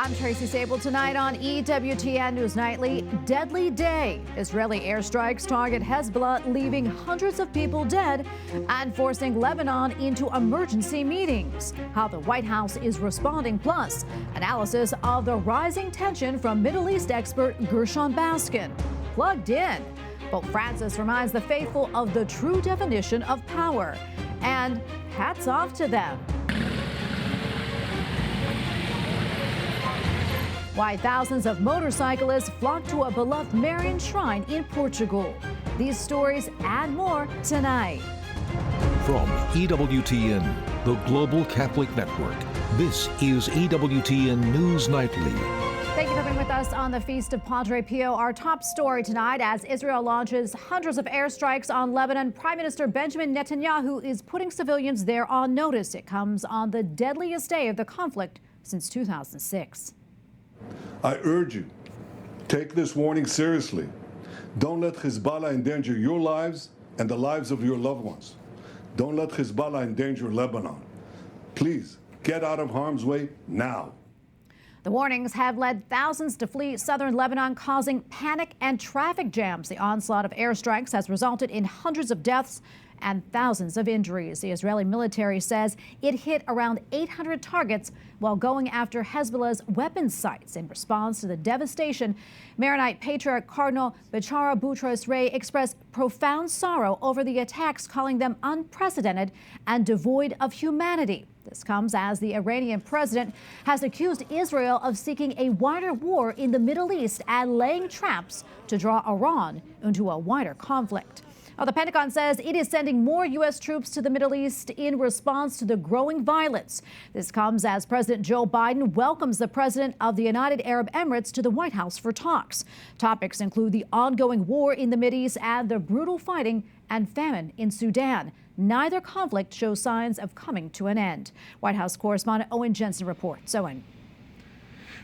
I'm Tracy Sabol. Tonight on EWTN News Nightly, deadly day. Israeli airstrikes target Hezbollah, leaving hundreds of people dead and forcing Lebanon into emergency meetings. How the White House is responding, plus analysis of the rising tension from Middle East expert Gershon Baskin. Plugged in. Pope Francis reminds the faithful of the true definition of power. And hats off to them. Why thousands of motorcyclists flock to a beloved Marian shrine in Portugal. These stories and more tonight. From EWTN, the Global Catholic Network, this is EWTN News Nightly. Thank you for being with us on the Feast of Padre Pio. Our top story tonight, as Israel launches hundreds of airstrikes on Lebanon, Prime Minister Benjamin Netanyahu is putting civilians there on notice. It comes on the deadliest day of the conflict since 2006. I urge you, take this warning seriously. Don't let Hezbollah endanger your lives and the lives of your loved ones. Don't let Hezbollah endanger Lebanon. Please, get out of harm's way now. The warnings have led thousands to flee southern Lebanon, causing panic and traffic jams. The onslaught of airstrikes has resulted in hundreds of deaths and thousands of injuries. The Israeli military says it hit around 800 targets while going after Hezbollah's weapons sites. In response to the devastation, Maronite Patriarch Cardinal Bechara Boutros Ray expressed profound sorrow over the attacks, calling them unprecedented and devoid of humanity. This comes as the Iranian president has accused Israel of seeking a wider war in the Middle East and laying traps to draw Iran into a wider conflict. Well, the Pentagon says it is sending more U.S. troops to the Middle East in response to the growing violence. This comes as President Joe Biden welcomes the president of the United Arab Emirates to the White House for talks. Topics include the ongoing war in the Mideast and the brutal fighting and famine in Sudan. Neither conflict shows signs of coming to an end. White House correspondent Owen Jensen reports. Owen.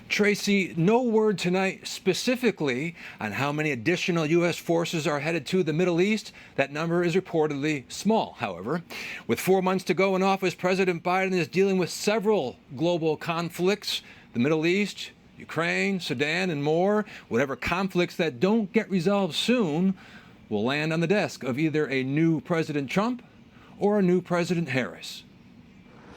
Tracy, no word tonight specifically on how many additional U.S. forces are headed to the Middle East. That number is reportedly small, however. With 4 months to go in office, President Biden is dealing with several global conflicts: the Middle East, Ukraine, Sudan, and more. Whatever conflicts that don't get resolved soon will land on the desk of either a new President Trump or a new President Harris.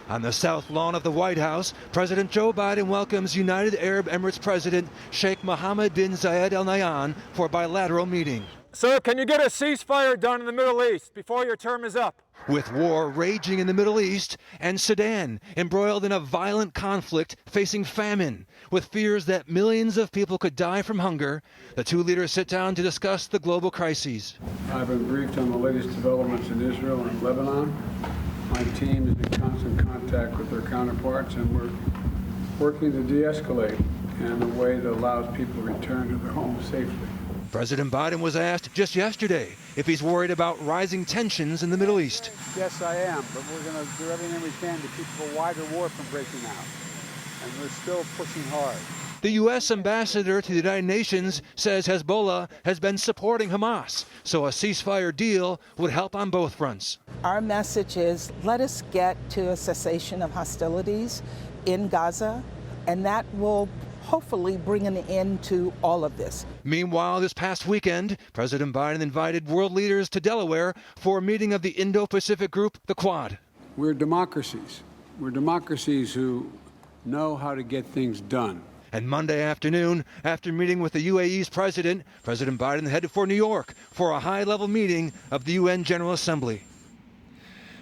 On the south lawn of the White House, President Joe Biden welcomes United Arab Emirates President Sheikh Mohammed bin Zayed Al Nahyan for a bilateral meeting. Sir, can you get a ceasefire done in the Middle East before your term is up? With war raging in the Middle East and Sudan embroiled in a violent conflict facing famine, with fears that millions of people could die from hunger, the two leaders sit down to discuss the global crises. I've been briefed on the latest developments in Israel and Lebanon. My team is in constant contact with their counterparts, and we're working to de-escalate in a way that allows people to return to their homes safely. President Biden was asked just yesterday if he's worried about rising tensions in the Middle East. Yes, I am, but we're going to do everything we can to keep a wider war from breaking out, and we're still pushing hard. The U.S. ambassador to the United Nations says Hezbollah has been supporting Hamas, so a ceasefire deal would help on both fronts. Our message is, let us get to a cessation of hostilities in Gaza, and that will hopefully bring an end to all of this. Meanwhile, this past weekend, President Biden invited world leaders to Delaware for a meeting of the Indo-Pacific group, the Quad. We're democracies. We're democracies who know how to get things done. And Monday afternoon, after meeting with the UAE's president, President Biden headed for New York for a high-level meeting of the UN General Assembly.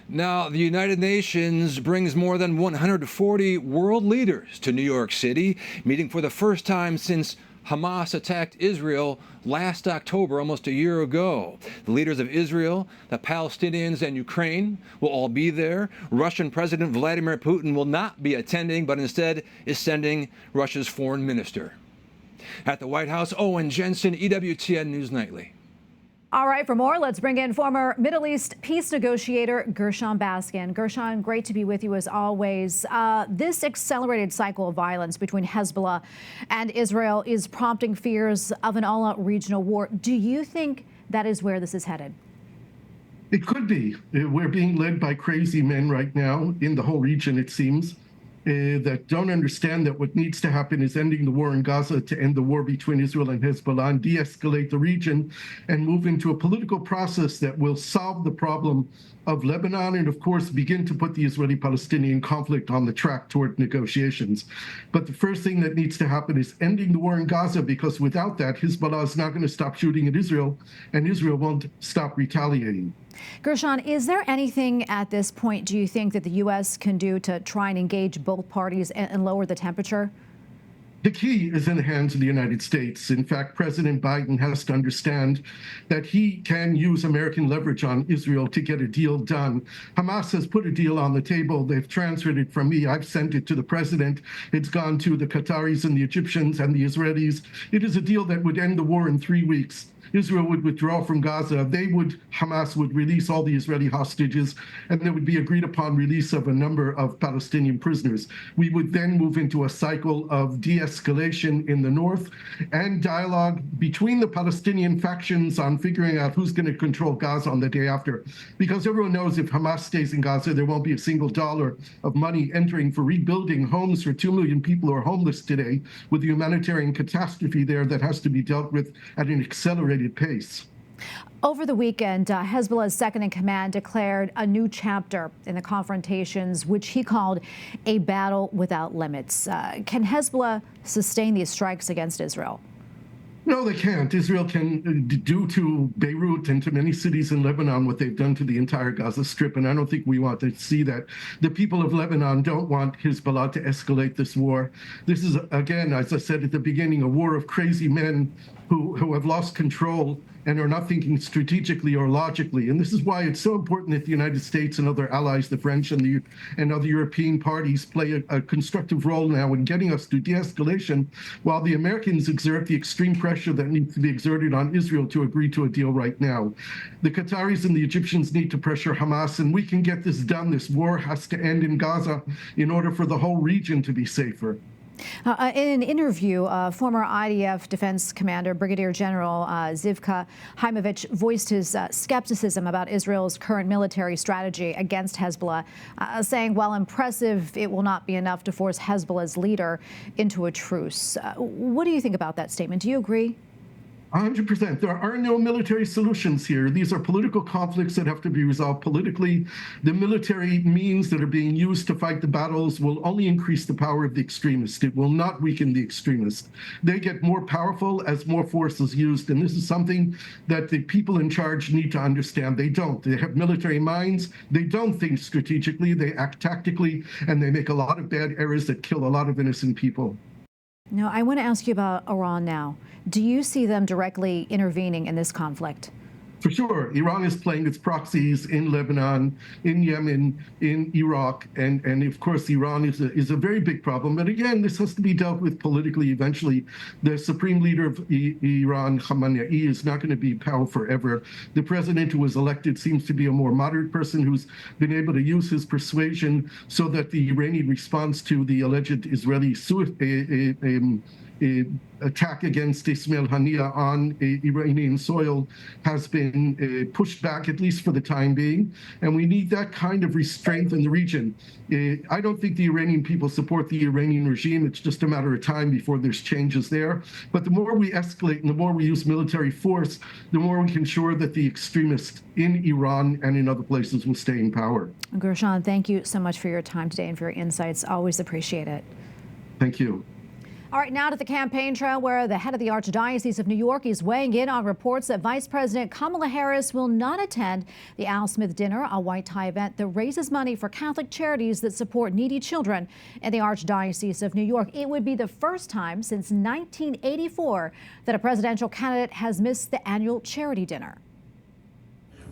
Now, the United Nations brings more than 140 world leaders to New York City, meeting for the first time since Hamas attacked Israel last October, almost a year ago. The leaders of Israel, the Palestinians, and Ukraine will all be there. Russian President Vladimir Putin will not be attending, but instead is sending Russia's foreign minister. At the White House, Owen Jensen, EWTN News Nightly. All right, for more, let's bring in former Middle East peace negotiator Gershon Baskin. Gershon, great to be with you as always. This accelerated cycle of violence between Hezbollah and Israel is prompting fears of an all-out regional war. Do you think that is where this is headed? It could be. We're being led by crazy men right now in the whole region, it seems. that don't understand that what needs to happen is ending the war in Gaza to end the war between Israel and Hezbollah and de-escalate the region and move into a political process that will solve the problem of Lebanon and, of course, begin to put the Israeli-Palestinian conflict on the track toward negotiations. But the first thing that needs to happen is ending the war in Gaza, because without that, Hezbollah is not going to stop shooting at Israel, and Israel won't stop retaliating. Gershon, is there anything at this point, do you think, that the U.S. can do to try and engage both parties and lower the temperature? The key is in the hands of the United States. In fact, President Biden has to understand that he can use American leverage on Israel to get a deal done. Hamas has put a deal on the table. They've transferred it from me. I've sent it to the president. It's gone to the Qataris and the Egyptians and the Israelis. It is a deal that would end the war in 3 weeks. Israel would withdraw from Gaza. Hamas would release all the Israeli hostages, and there would be agreed upon release of a number of Palestinian prisoners. We would then move into a cycle of de-escalation in the north and dialogue between the Palestinian factions on figuring out who's going to control Gaza on the day after. Because everyone knows if Hamas stays in Gaza, there won't be a single dollar of money entering for rebuilding homes for 2 million people who are homeless today, with the humanitarian catastrophe there that has to be dealt with at an accelerated pace. Over the weekend, Hezbollah's second-in-command declared a new chapter in the confrontations, which he called a battle without limits. Can Hezbollah sustain these strikes against Israel? No, they can't. Israel can do to Beirut and to many cities in Lebanon what they've done to the entire Gaza Strip, and I don't think we want to see that. The people of Lebanon don't want Hezbollah to escalate this war. This is, again, as I said at the beginning, a war of crazy men who have lost control and are not thinking strategically or logically. And this is why it's so important that the United States and other allies, the French and other European parties, play a constructive role now in getting us to de-escalation, while the Americans exert the extreme pressure that needs to be exerted on Israel to agree to a deal right now. The Qataris and the Egyptians need to pressure Hamas, and we can get this done. This war has to end in Gaza in order for the whole region to be safer. In an interview, former IDF Defense Commander Brigadier General Zivka Haimovich voiced his skepticism about Israel's current military strategy against Hezbollah, saying, while impressive, it will not be enough to force Hezbollah's leader into a truce. What do you think about that statement? Do you agree? 100%. There are no military solutions here. These are political conflicts that have to be resolved politically. The military means that are being used to fight the battles will only increase the power of the extremists. It will not weaken the extremists. They get more powerful as more force is used, and this is something that the people in charge need to understand. They don't. They have military minds. They don't think strategically. They act tactically, and they make a lot of bad errors that kill a lot of innocent people. Now, I want to ask you about Iran now. Do you see them directly intervening in this conflict? For sure. Iran is playing its proxies in Lebanon, in Yemen, in Iraq, and of course Iran is a very big problem. But again, this has to be dealt with politically eventually. The supreme leader of Iran, Khamenei, is not going to be in power forever. The president who was elected seems to be a more moderate person who's been able to use his persuasion so that the Iranian response to the alleged Israeli attack against Ismail Haniyeh on Iranian soil has been pushed back, at least for the time being. And we need that kind of restraint in the region. I don't think the Iranian people support the Iranian regime. It's just a matter of time before there's changes there. But the more we escalate and the more we use military force, the more we can ensure that the extremists in Iran and in other places will stay in power. Gershon, thank you so much for your time today and for your insights. Always appreciate it. Thank you. All right, now to the campaign trail, where the head of the Archdiocese of New York is weighing in on reports that Vice President Kamala Harris will not attend the Al Smith Dinner, a white tie event that raises money for Catholic charities that support needy children in the Archdiocese of New York. It would be the first time since 1984 that a presidential candidate has missed the annual charity dinner.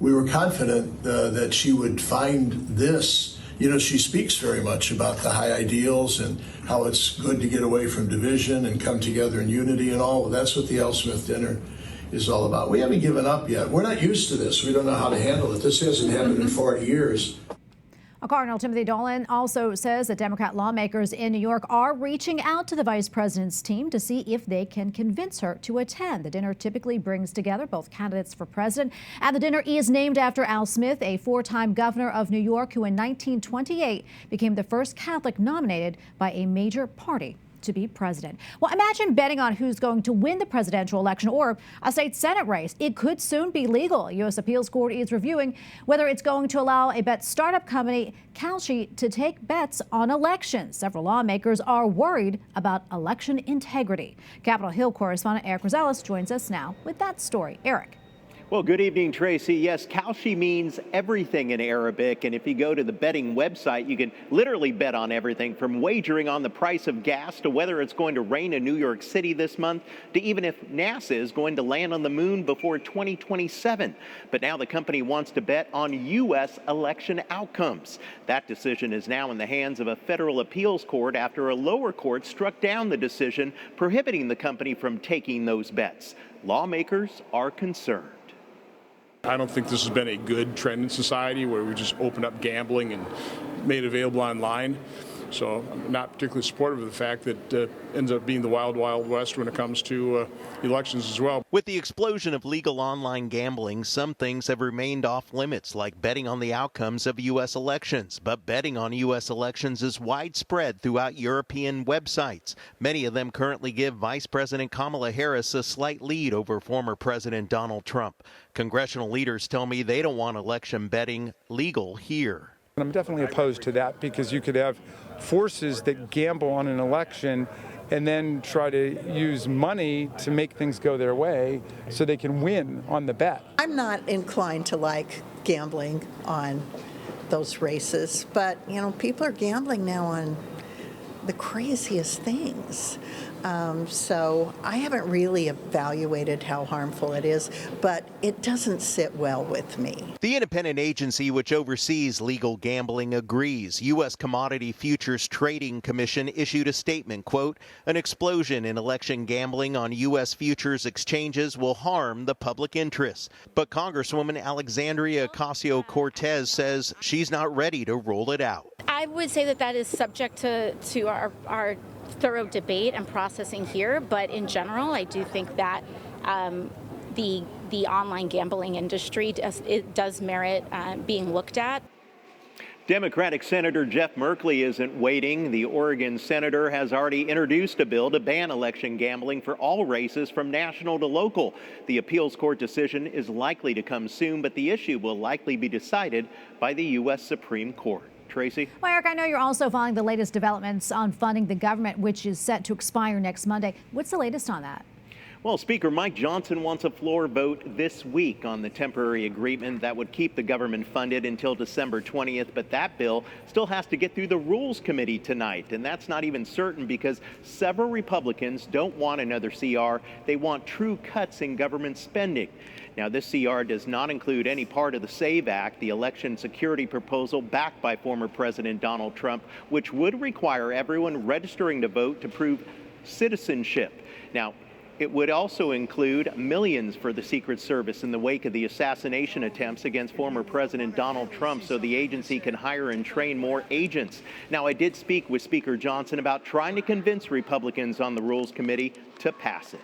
We were confident that she would find this. You know, she speaks very much about the high ideals and how it's good to get away from division and come together in unity and all. That's what the Al Smith Dinner is all about. We haven't given up yet. We're not used to this. We don't know how to handle it. This hasn't happened in 40 years. Cardinal Timothy Dolan also says that Democrat lawmakers in New York are reaching out to the vice president's team to see if they can convince her to attend. The dinner typically brings together both candidates for president, and the dinner is named after Al Smith, a four-time governor of New York who in 1928 became the first Catholic nominated by a major party to be president. Well, imagine betting on who's going to win the presidential election or a state Senate race. It could soon be legal. U.S. Appeals Court is reviewing whether it's going to allow a bet startup company, Kalshi, to take bets on elections. Several lawmakers are worried about election integrity. Capitol Hill correspondent Eric Rosales joins us now with that story. Eric. Well, good evening, Tracy. Yes, Kalshi means everything in Arabic, and if you go to the betting website, you can literally bet on everything from wagering on the price of gas to whether it's going to rain in New York City this month to even if NASA is going to land on the moon before 2027. But now the company wants to bet on U.S. election outcomes. That decision is now in the hands of a federal appeals court after a lower court struck down the decision prohibiting the company from taking those bets. Lawmakers are concerned. I don't think this has been a good trend in society where we just opened up gambling and made it available online. So I'm not particularly supportive of the fact that ends up being the wild, wild west when it comes to elections as well. With the explosion of legal online gambling, some things have remained off limits, like betting on the outcomes of U.S. elections. But betting on U.S. elections is widespread throughout European websites. Many of them currently give Vice President Kamala Harris a slight lead over former President Donald Trump. Congressional leaders tell me they don't want election betting legal here. I'm definitely opposed to that because you could have forces that gamble on an election and then try to use money to make things go their way so they can win on the bet. I'm not inclined to like gambling on those races, but people are gambling now on the craziest things. So I haven't really evaluated how harmful it is, but it doesn't sit well with me. The independent agency which oversees legal gambling agrees. U.S. Commodity Futures Trading Commission issued a statement, quote, "An explosion in election gambling on U.S. futures exchanges will harm the public interest." But Congresswoman Alexandria Ocasio-Cortez says she's not ready to roll it out. I would say that is subject to our thorough debate and processing here, but in general, I do think that the online gambling industry does merit being looked at. Democratic Senator Jeff Merkley isn't waiting. The Oregon senator has already introduced a bill to ban election gambling for all races from national to local. The appeals court decision is likely to come soon, but the issue will likely be decided by the U.S. Supreme Court. Tracy? Well, Eric, I know you're also following the latest developments on funding the government, which is set to expire next Monday. What's the latest on that? Well, Speaker Mike Johnson wants a floor vote this week on the temporary agreement that would keep the government funded until December 20th. But that bill still has to get through the Rules Committee tonight. And that's not even certain because several Republicans don't want another CR. They want true cuts in government spending. Now, this CR does not include any part of the SAVE Act, the election security proposal backed by former President Donald Trump, which would require everyone registering to vote to prove citizenship. Now, it would also include millions for the Secret Service in the wake of the assassination attempts against former President Donald Trump so the agency can hire and train more agents. Now, I did speak with Speaker Johnson about trying to convince Republicans on the Rules Committee to pass it.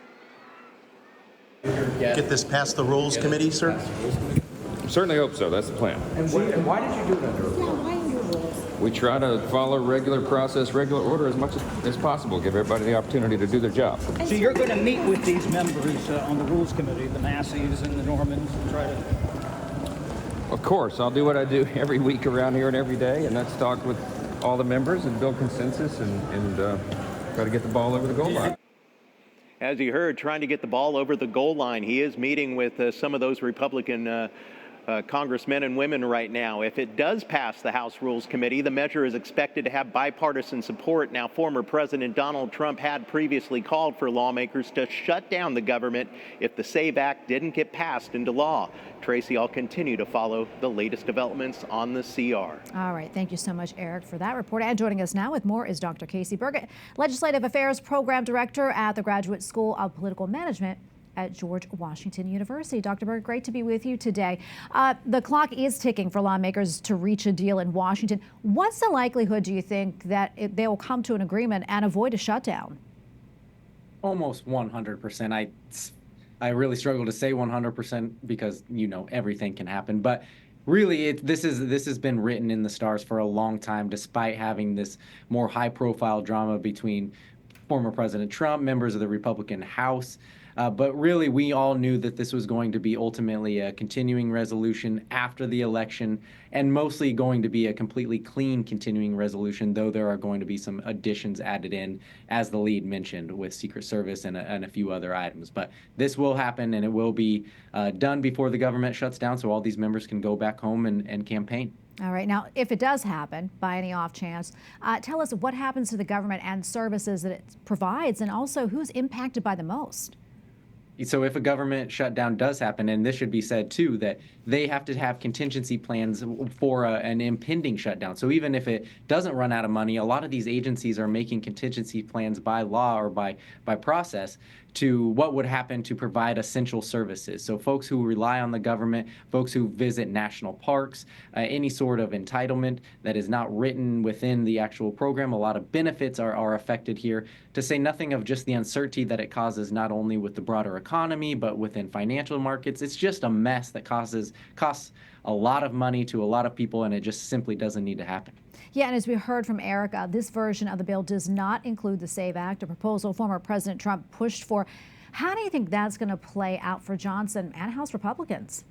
Get this past the Rules Committee, sir? Certainly hope so. That's the plan. And why did you do it under rules? We try to follow regular process, regular order as much as possible, give everybody the opportunity to do their job. So you're going to meet with these members on the Rules Committee, the Masseys and the Normans, and try to... Of course, I'll do what I do every week around here and every day, and that's talk with all the members and build consensus and try to get the ball over the goal line. As you heard, trying to get the ball over the goal line. He is meeting with some of those Republican congressmen and women right now. If it does pass the House Rules Committee, the measure is expected to have bipartisan support. Now, former President Donald Trump had previously called for lawmakers to shut down the government if the SAVE Act didn't get passed into law. Tracy, I'll continue to follow the latest developments on the CR. All right. Thank you so much, Eric, for that report. And joining us now with more is Dr. Casey Burgett, Legislative Affairs Program Director at the Graduate School of Political Management at George Washington University. Dr. Berg, great to be with you today. The clock is ticking for lawmakers to reach a deal in Washington. What's the likelihood, do you think, that they will come to an agreement and avoid a shutdown? Almost 100%. I really struggle to say 100% because, everything can happen. But really, this has been written in the stars for a long time, despite having this more high-profile drama between former President Trump, members of the Republican House. But really, we all knew that this was going to be ultimately a continuing resolution after the election, and mostly going to be a completely clean continuing resolution, though there are going to be some additions added in, as the lead mentioned, with Secret Service and a few other items. But this will happen, and it will be done before the government shuts down, so all these members can go back home and campaign. All right. Now, if it does happen, by any off chance, tell us what happens to the government and services that it provides, and also who's impacted by the most. So if a government shutdown does happen, and this should be said too, that they have to have contingency plans for an impending shutdown. So even if it doesn't run out of money, a lot of these agencies are making contingency plans by law or by process to what would happen to provide essential services. So folks who rely on the government, folks who visit national parks, any sort of entitlement that is not written within the actual program, a lot of benefits are affected here, to say nothing of just the uncertainty that it causes not only with the broader economy, but within financial markets. It's just a mess that costs a lot of money to a lot of people, and it just simply doesn't need to happen. Yeah, and as we heard from Erica, this version of the bill does not include the SAVE Act, a proposal former President Trump pushed for. How do you think that's going to play out for Johnson and House Republicans?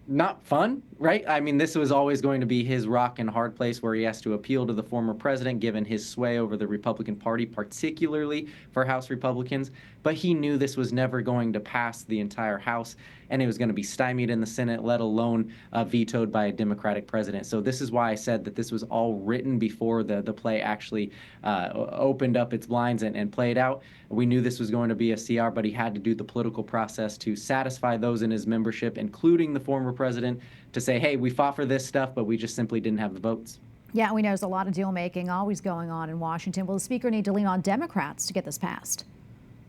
Not fun, right? I mean, this was always going to be his rock and hard place where he has to appeal to the former president, given his sway over the Republican Party, particularly for House Republicans. But he knew this was never going to pass the entire House, and it was going to be stymied in the Senate, let alone vetoed by a Democratic president. So this is why I said that this was all written before the play actually opened up its blinds and played out. We knew this was going to be a CR, but he had to do the political process to satisfy those in his membership, including the former president, to say, hey, we fought for this stuff, but we just simply didn't have the votes. Yeah, we know there's a lot of deal making always going on in Washington. Will the speaker need to lean on Democrats to get this passed?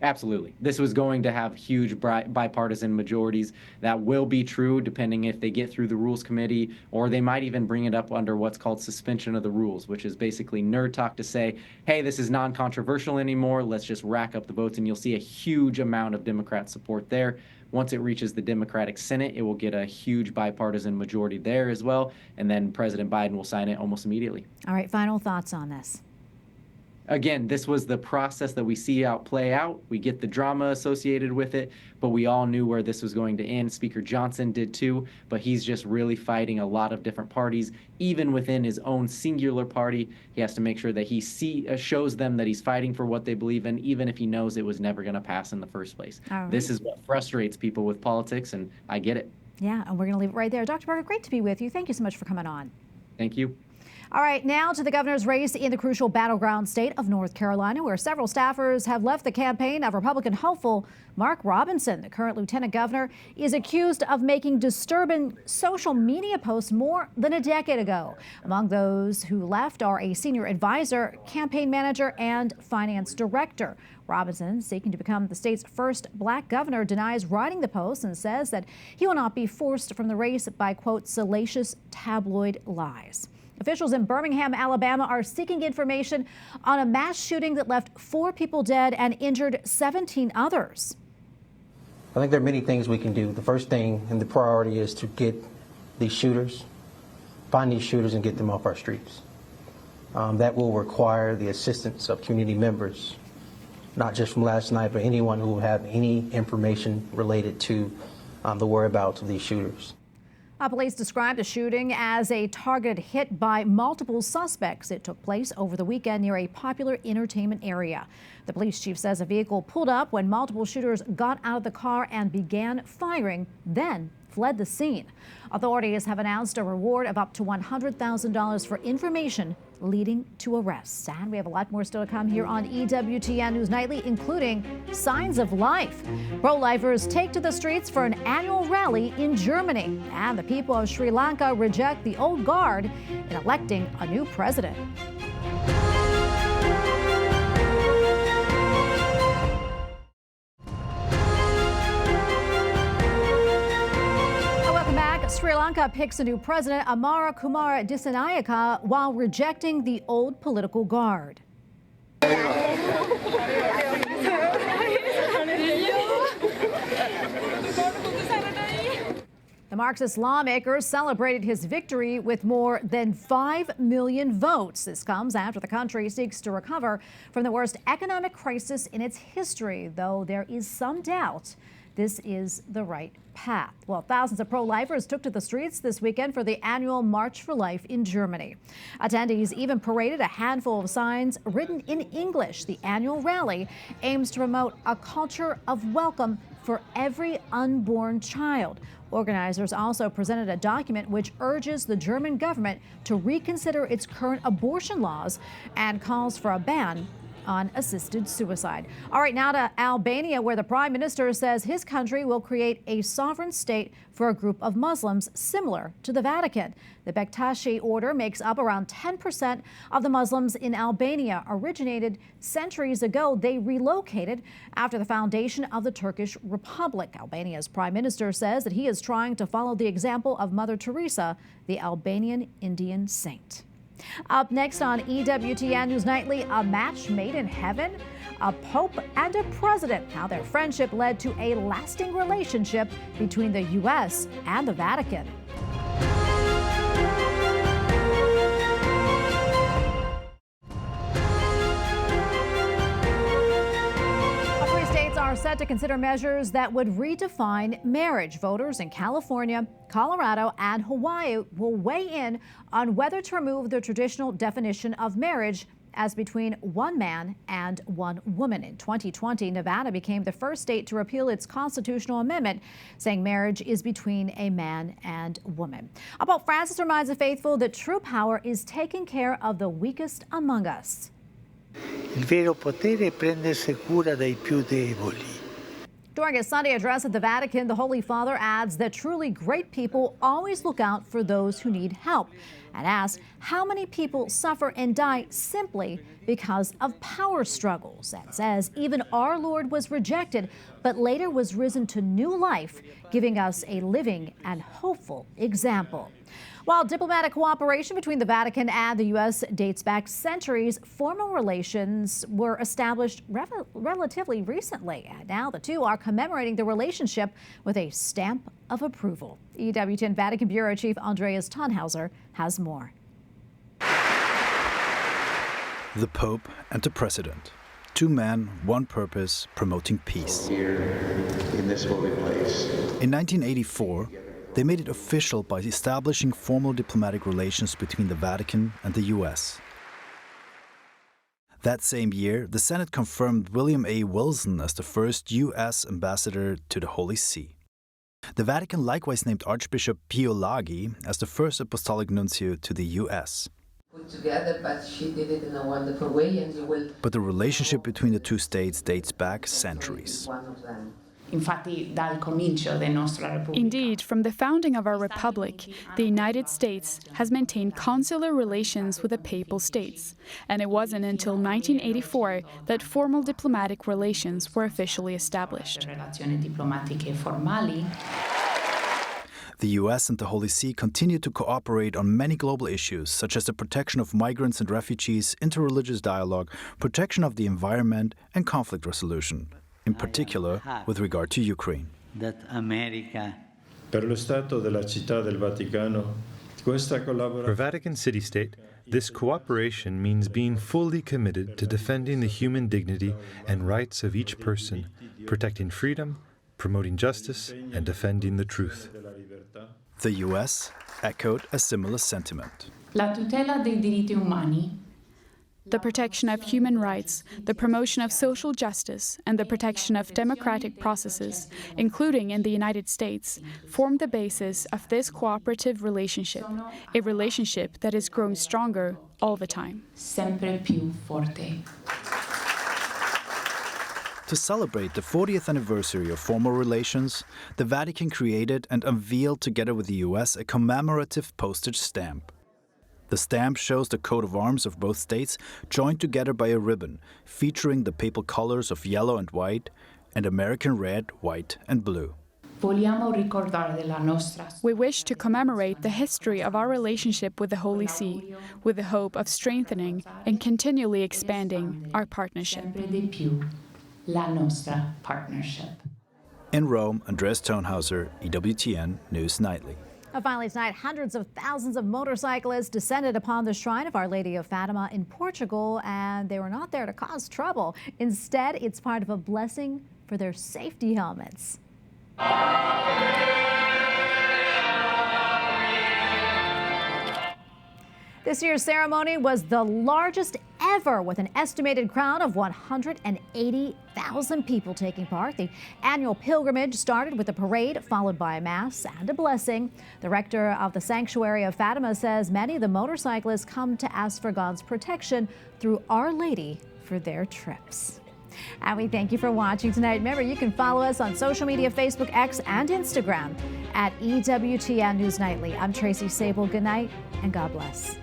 Absolutely. This was going to have huge bipartisan majorities. That will be true depending if they get through the Rules Committee, or they might even bring it up under what's called suspension of the rules, which is basically nerd talk to say, hey, this is non-controversial anymore. Let's just rack up the votes, and you'll see a huge amount of Democrat support there. Once it reaches the Democratic Senate, it will get a huge bipartisan majority there as well, and then President Biden will sign it almost immediately. All right, final thoughts on this. Again, this was the process that we see play out. We get the drama associated with it, but we all knew where this was going to end. Speaker Johnson did too, but he's just really fighting a lot of different parties. Even within his own singular party, he has to make sure that he shows them that he's fighting for what they believe in, even if he knows it was never going to pass in the first place. Right. This is what frustrates people with politics, and I get it. Yeah, and we're going to leave it right there. Dr. Barker, great to be with you. Thank you so much for coming on. Thank you. All right, now to the governor's race in the crucial battleground state of North Carolina, where several staffers have left the campaign of Republican hopeful Mark Robinson. The current lieutenant governor is accused of making disturbing social media posts more than a decade ago. Among those who left are a senior advisor, campaign manager, and finance director. Robinson, seeking to become the state's first black governor, denies writing the post and says that he will not be forced from the race by, quote, salacious tabloid lies. Officials in Birmingham, Alabama are seeking information on a mass shooting that left 4 people dead and injured 17 others. I think there are many things we can do. The first thing and the priority is to get these shooters, find these shooters and get them off our streets. That will require the assistance of community members, not just from last night, but anyone who will have any information related to the whereabouts of these shooters. Police described the shooting as a targeted hit by multiple suspects. It took place over the weekend near a popular entertainment area. The police chief says a vehicle pulled up when multiple shooters got out of the car and began firing, then fled the scene. Authorities have announced a reward of up to $100,000 for information leading to arrests. And we have a lot more still to come here on EWTN News Nightly, including signs of life. Pro-lifers take to the streets for an annual rally in Germany. And the people of Sri Lanka reject the old guard in electing a new president. Lanka picks a new president, Amara Kumar Dissanayaka, while rejecting the old political guard. The Marxist lawmakers celebrated his victory with more than 5 million votes. This comes after the country seeks to recover from the worst economic crisis in its history, though there is some doubt this is the right path. Well, thousands of pro-lifers took to the streets this weekend for the annual March for Life in Germany. Attendees even paraded a handful of signs written in English. The annual rally aims to promote a culture of welcome for every unborn child. Organizers also presented a document which urges the German government to reconsider its current abortion laws and calls for a ban on assisted suicide. All right, now to Albania, where the prime minister says his country will create a sovereign state for a group of Muslims similar to the Vatican. The Bektashi order makes up around 10% of the Muslims in Albania. Originated centuries ago, they relocated after the foundation of the Turkish Republic. Albania's prime minister says that he is trying to follow the example of Mother Teresa, the Albanian Indian saint. Up next on EWTN News Nightly, a match made in heaven, a pope and a president, how their friendship led to a lasting relationship between the U.S. and the Vatican. Are set to consider measures that would redefine marriage. Voters in California, Colorado, and Hawaii will weigh in on whether to remove the traditional definition of marriage as between one man and one woman. In 2020, Nevada became the first state to repeal its constitutional amendment, saying marriage is between a man and woman. Pope Francis reminds the faithful that true power is taking care of the weakest among us. Il vero potere è prendersi cura dei più deboli. During his Sunday address at the Vatican, the Holy Father adds that truly great people always look out for those who need help, and asks how many people suffer and die simply because of power struggles, and says even our Lord was rejected, but later was risen to new life, giving us a living and hopeful example. While diplomatic cooperation between the Vatican and the U.S. dates back centuries, formal relations were established relatively recently. And now the two are commemorating the relationship with a stamp of approval. EWTN Vatican Bureau Chief Andreas Tannhauser has more. The Pope and the President. Two men, one purpose, promoting peace. Here in this holy place. In 1984, they made it official by establishing formal diplomatic relations between the Vatican and the U.S. That same year, the Senate confirmed William A. Wilson as the first U.S. ambassador to the Holy See. The Vatican likewise named Archbishop Pio Laghi as the first apostolic nuncio to the U.S. Put together, but she did it in a wonderful way, and you will. But the relationship between the two states dates back centuries. Indeed, from the founding of our republic, the United States has maintained consular relations with the Papal States, and it wasn't until 1984 that formal diplomatic relations were officially established. The U.S. and the Holy See continue to cooperate on many global issues, such as the protection of migrants and refugees, interreligious dialogue, protection of the environment, and conflict resolution, in particular with regard to Ukraine. That America. Per lo Stato della Città del Vaticano, questa collaborazione. For Vatican City State, this cooperation means being fully committed to defending the human dignity and rights of each person, protecting freedom, promoting justice, and defending the truth. The U.S. echoed a similar sentiment. La tutela dei diritti umani. The protection of human rights, the promotion of social justice, and the protection of democratic processes, including in the United States, form the basis of this cooperative relationship, a relationship that is growing stronger all the time. Sempre più forte. To celebrate the 40th anniversary of formal relations, the Vatican created and unveiled together with the U.S. a commemorative postage stamp. The stamp shows the coat of arms of both states joined together by a ribbon, featuring the papal colors of yellow and white, and American red, white, and blue. We wish to commemorate the history of our relationship with the Holy See, with the hope of strengthening and continually expanding our partnership. In Rome, Andreas Tonhauser, EWTN News Nightly. Finally tonight, hundreds of thousands of motorcyclists descended upon the shrine of Our Lady of Fatima in Portugal, and they were not there to cause trouble. Instead, it's part of a blessing for their safety helmets. This year's ceremony was the largest ever, with an estimated crowd of 180,000 people taking part. The annual pilgrimage started with a parade, followed by a mass and a blessing. The rector of the Sanctuary of Fatima says many of the motorcyclists come to ask for God's protection through Our Lady for their trips. And we thank you for watching tonight. Remember, you can follow us on social media, Facebook, X, and Instagram at EWTN News Nightly. I'm Tracy Sabol. Good night and God bless.